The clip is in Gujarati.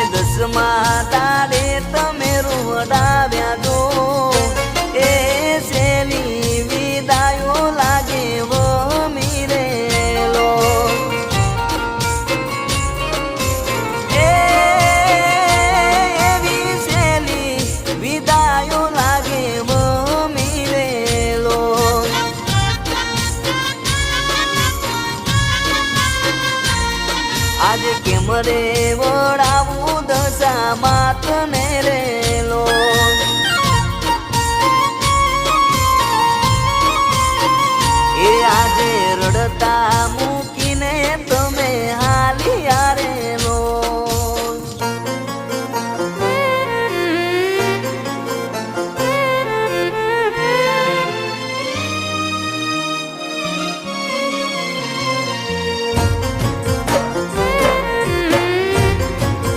દસમા તારે તમે રૂવડાવ્યા દો એ શેની વિદાયો લાગે વમીરેલો એવી શેની વિદાયો લાગે વમીરેલો આજે કેમ રે વડાવું દશા માતને રે